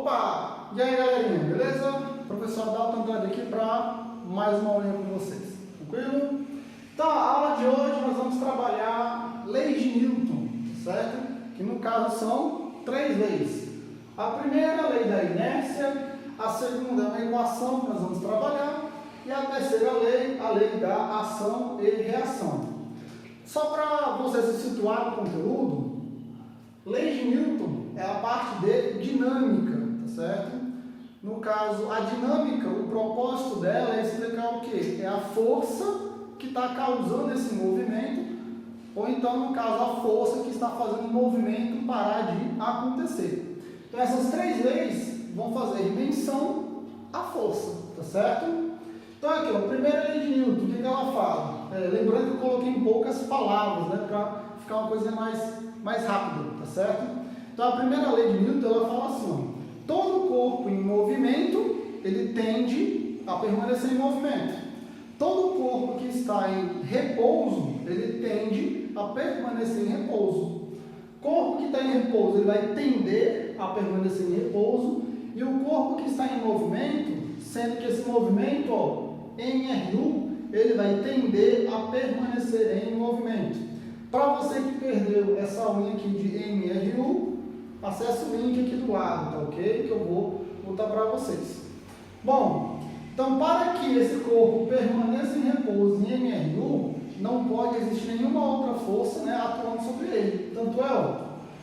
Opa! E aí, galerinha, beleza? Professor Dalton Andrade aqui para mais uma aulinha com vocês, tranquilo? Então, a aula de hoje nós vamos trabalhar leis de Newton, certo? Que no caso são 3 leis. A primeira é a lei da inércia, a segunda é uma equação que nós vamos trabalhar e a terceira lei, a lei da ação e reação. Só para você se situar no conteúdo, lei de Newton é a parte de dinâmica, tá certo? No caso, a dinâmica, o propósito dela é explicar o quê? É a força que está causando esse movimento, ou então, no caso, a força que está fazendo o movimento parar de acontecer. Então, essas 3 leis vão fazer menção à força, tá certo? Então, aqui, a primeira lei de Newton, o que ela fala? Lembrando que eu coloquei em poucas palavras, né, para ficar uma coisa mais rápida, tá certo? Então, a primeira lei de Newton, ela fala assim, ó, todo corpo em movimento, ele tende a permanecer em movimento. Todo corpo que está em repouso, ele tende a permanecer em repouso. Corpo que está em repouso, ele vai tender a permanecer em repouso. E o corpo que está em movimento, sendo que esse movimento, ó, MRU, ele vai tender a permanecer em movimento. Para você que perdeu essa unha aqui de MRU, acesse o link aqui do lado, tá ok? Que eu vou botar para vocês. Bom, então para que esse corpo permaneça em repouso em MRU, não pode existir nenhuma outra força, né, atuando sobre ele. Tanto é, ó,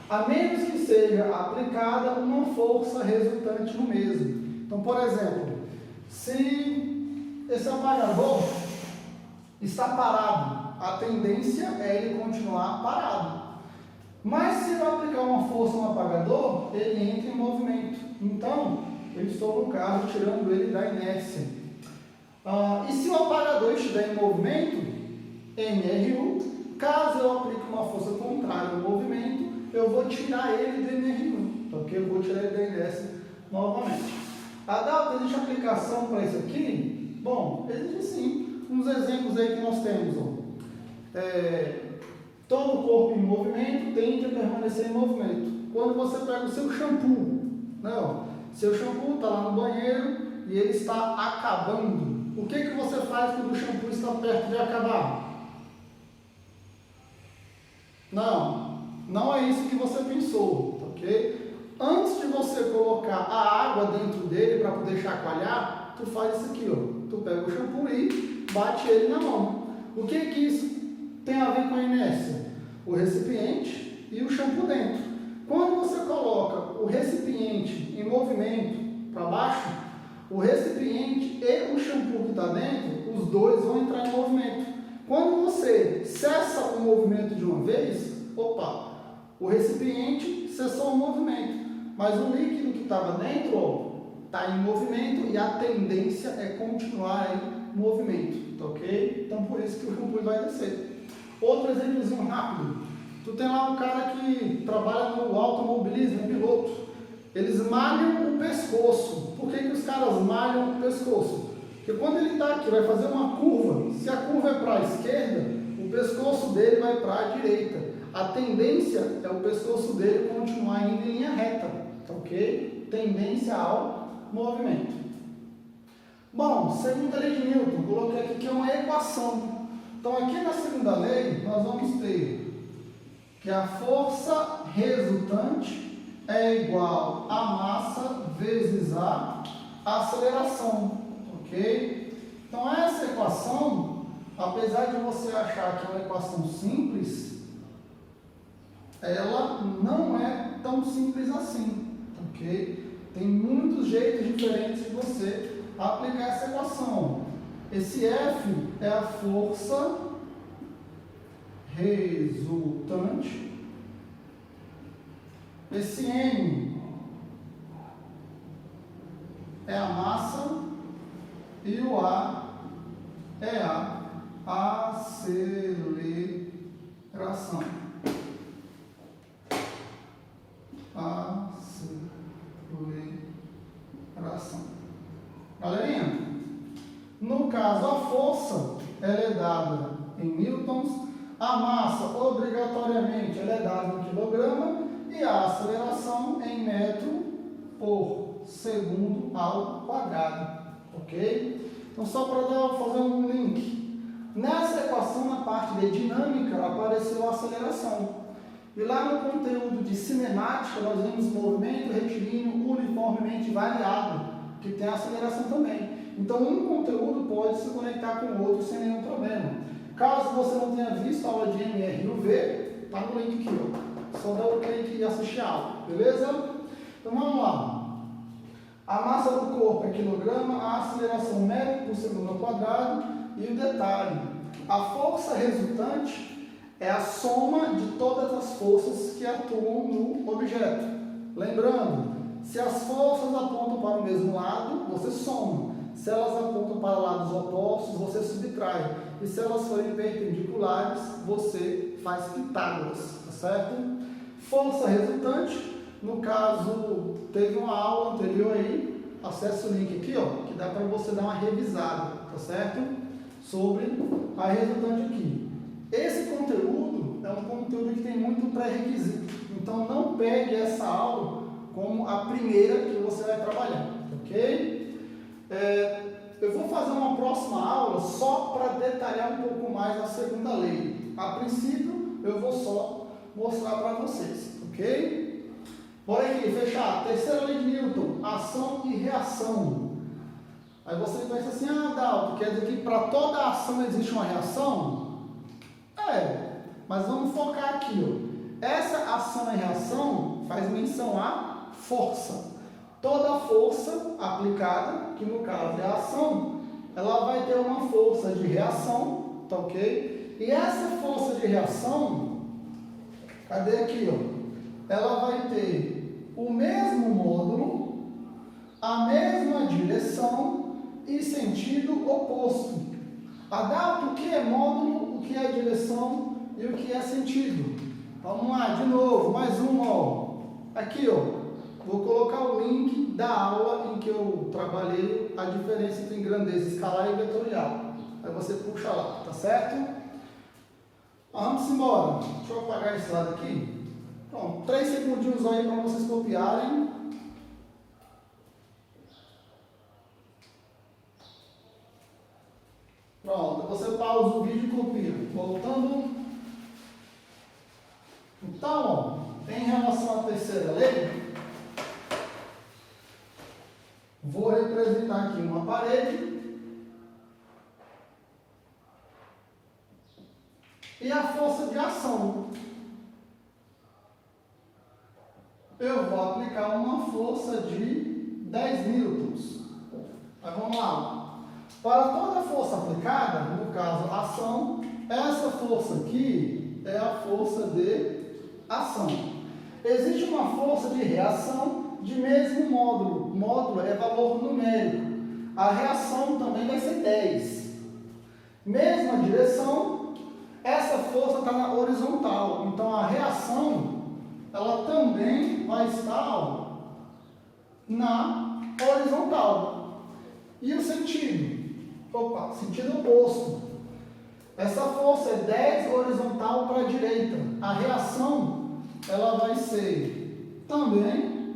a menos que seja aplicada uma força resultante no mesmo. Então, por exemplo, se esse apagador está parado, a tendência é ele continuar parado. Mas se eu aplicar uma força no apagador, ele entra em movimento. Então, eu estou, no caso, tirando ele da inércia. E se o apagador estiver em movimento, MRU, caso eu aplique uma força contrária ao movimento, eu vou tirar ele do MRU, ok? Eu vou tirar ele da inércia novamente. Adalto, existe aplicação para isso aqui? Bom, existe sim. Uns exemplos aí que nós temos, ó. Todo corpo em movimento tende a permanecer em movimento. Quando você pega o seu shampoo, né, ó, seu shampoo está lá no banheiro e ele está acabando. O que você faz quando o shampoo está perto de acabar? Não é isso que você pensou, ok? Antes de você colocar a água dentro dele para poder chacoalhar, tu faz isso aqui, ó. Tu pega o shampoo e bate ele na mão. O que isso tem a ver com a inércia? O recipiente e o shampoo dentro. Quando você coloca o recipiente em movimento para baixo, o recipiente e o shampoo que está dentro, os dois vão entrar em movimento. Quando você cessa o movimento de uma vez, o recipiente cessou o movimento, mas o líquido que estava dentro está em movimento e a tendência é continuar em movimento, tá ok? Então por isso que o shampoo vai descer. Outro exemplozinho rápido. Tu tem lá um cara que trabalha no automobilismo, um piloto. Eles malham o pescoço. Por que os caras malham o pescoço? Porque quando ele está aqui, vai fazer uma curva. Se a curva é para a esquerda, o pescoço dele vai para a direita. A tendência é o pescoço dele continuar indo em linha reta, tá ok? Tendência ao movimento. Bom, segunda lei de Newton, coloquei aqui que é uma equação. Então, aqui na segunda lei, nós vamos ter que a força resultante é igual a massa vezes a aceleração, ok? Então, essa equação, apesar de você achar que é uma equação simples, ela não é tão simples assim, ok? Tem muitos jeitos diferentes de você aplicar essa equação. Esse F é a força resultante. Esse M é a massa e o A é a aceleração. Galerinha, no caso a força ela é dada em newtons, a massa obrigatoriamente ela é dada em quilograma e a aceleração em metro por segundo ao quadrado, ok? Então, só para fazer um link. Nessa equação, na parte de dinâmica, apareceu a aceleração. E lá no conteúdo de cinemática, nós vemos movimento retilíneo uniformemente variado, que tem a aceleração também. Então, um conteúdo pode se conectar com o outro sem nenhum problema. Caso você não tenha visto a aula de MRUV, está no link aqui, ó. Só dá o clique e assistir a aula, beleza? Então, vamos lá. A massa do corpo é quilograma, a aceleração metro por segundo ao quadrado e o detalhe. A força resultante é a soma de todas as forças que atuam no objeto. Lembrando, se as forças apontam para o mesmo lado, você soma. Se elas apontam para lados opostos, você subtrai. E se elas forem perpendiculares, você faz Pitágoras, tá certo? Força resultante, no caso, teve uma aula anterior aí, acesse o link aqui, ó, que dá para você dar uma revisada, tá certo? Sobre a resultante aqui. Esse conteúdo é um conteúdo que tem muito pré-requisito, então não pegue essa aula como a primeira que você vai trabalhar, ok? Eu vou fazer uma próxima aula só para detalhar um pouco mais a segunda lei. A princípio, eu vou só mostrar para vocês, ok? Bora aqui, fechar. Terceira lei de Newton, ação e reação. Aí você pensa assim, Dalton, quer dizer que para toda ação existe uma reação? Mas vamos focar aqui, ó. Essa ação e reação faz menção à força. Toda força aplicada, que no caso é a ação, ela vai ter uma força de reação, tá ok? E essa força de reação, cadê aqui, ó? Ela vai ter o mesmo módulo, a mesma direção e sentido oposto. Adalto, o que é módulo, o que é direção e o que é sentido? Vamos lá, de novo, mais uma, ó. Aqui, ó. Vou colocar o link da aula em que eu trabalhei a diferença entre grandeza escalar e vetorial. Aí você puxa lá, tá certo? Vamos embora. Deixa eu apagar esse lado aqui. Pronto, 3 segundinhos aí para vocês copiarem. Pronto, você pausa o vídeo e copia. Voltando. Então, ó, em relação à terceira lei, vou representar aqui uma parede e a força de ação. Eu vou aplicar uma força de 10 newtons. Mas vamos lá. Para toda força aplicada, no caso ação, essa força aqui é a força de ação. Existe uma força de reação de mesmo módulo. Módulo é valor numérico. A reação também vai ser 10. Mesma direção, essa força está na horizontal. Então a reação, ela também vai estar na horizontal. E o sentido? Sentido oposto. Essa força é 10 horizontal para a direita. A reação, ela vai ser também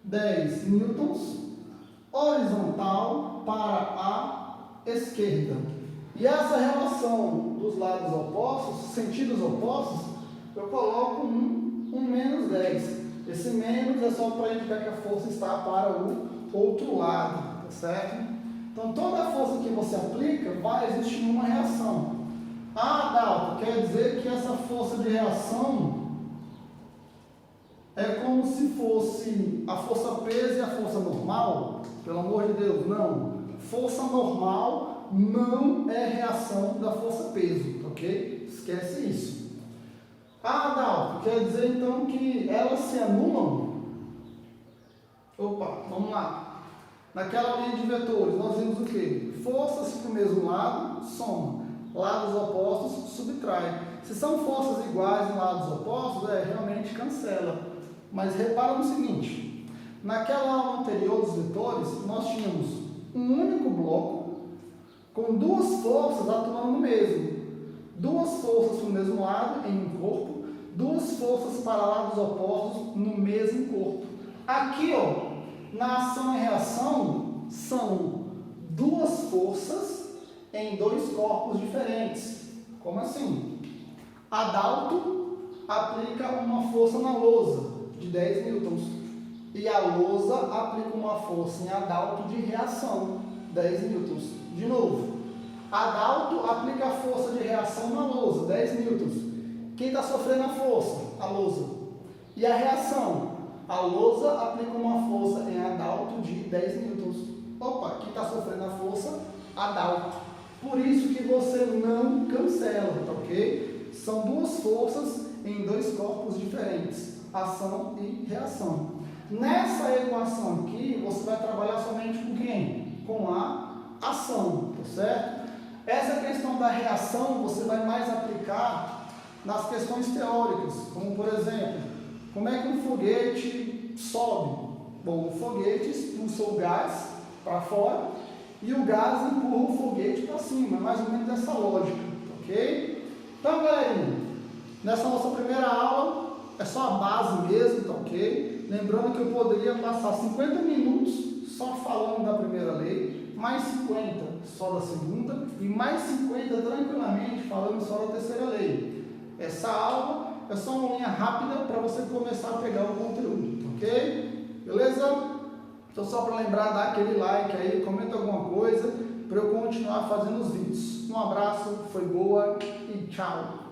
10 newtons horizontal para a esquerda. E essa relação dos lados opostos, sentidos opostos, eu coloco um menos 10. Esse menos é só para indicar que a força está para o outro lado, tá certo? Então, toda a força que você aplica, vai existir uma reação. Dalton, quer dizer que essa força de reação é como se fosse a força peso e a força normal? Pelo amor de Deus, não. Força normal não é reação da força peso, ok? Esquece isso. Dalton, quer dizer então que elas se anulam? Vamos lá. Naquela linha de vetores, nós vimos o quê? Forças para o mesmo lado, soma. Lados opostos, subtrai. Se são forças iguais em lados opostos, realmente cancela. Mas repara no seguinte, naquela aula anterior dos vetores, nós tínhamos um único bloco com duas forças atuando no mesmo. Duas forças para o mesmo lado em um corpo, duas forças para lados opostos no mesmo corpo. Aqui, ó, Na ação e reação, são duas forças em dois corpos diferentes. Como assim? Adalto aplica uma força na lousa de 10 newtons e a lousa aplica uma força em Adalto de reação, 10 newtons. De novo, Adalto aplica a força de reação na lousa, 10 newtons. Quem está sofrendo a força? A lousa. E a reação? A lousa aplica uma força em Adalto de 10 newtons. Opa, quem está sofrendo a força? Adalto. Por isso que você não cancela, tá ok? São duas forças em dois corpos diferentes, ação e reação. Nessa equação aqui, você vai trabalhar somente com quem? Com a ação, tá certo? Essa questão da reação você vai mais aplicar nas questões teóricas, como por exemplo, como é que um foguete sobe? Bom, o foguete expulsa o gás para fora e o gás empurra o foguete para cima, mais ou menos essa lógica, ok? Então, galerinha, nessa nossa primeira aula é só a base mesmo, tá ok? Lembrando que eu poderia passar 50 minutos só falando da primeira lei, mais 50 só da segunda e mais 50 tranquilamente falando só da terceira lei. Essa aula é só uma linha rápida para você começar a pegar o conteúdo, ok? Beleza? Então só para lembrar, dá aquele like aí, comenta alguma coisa para eu continuar fazendo os vídeos. Um abraço, foi boa e tchau!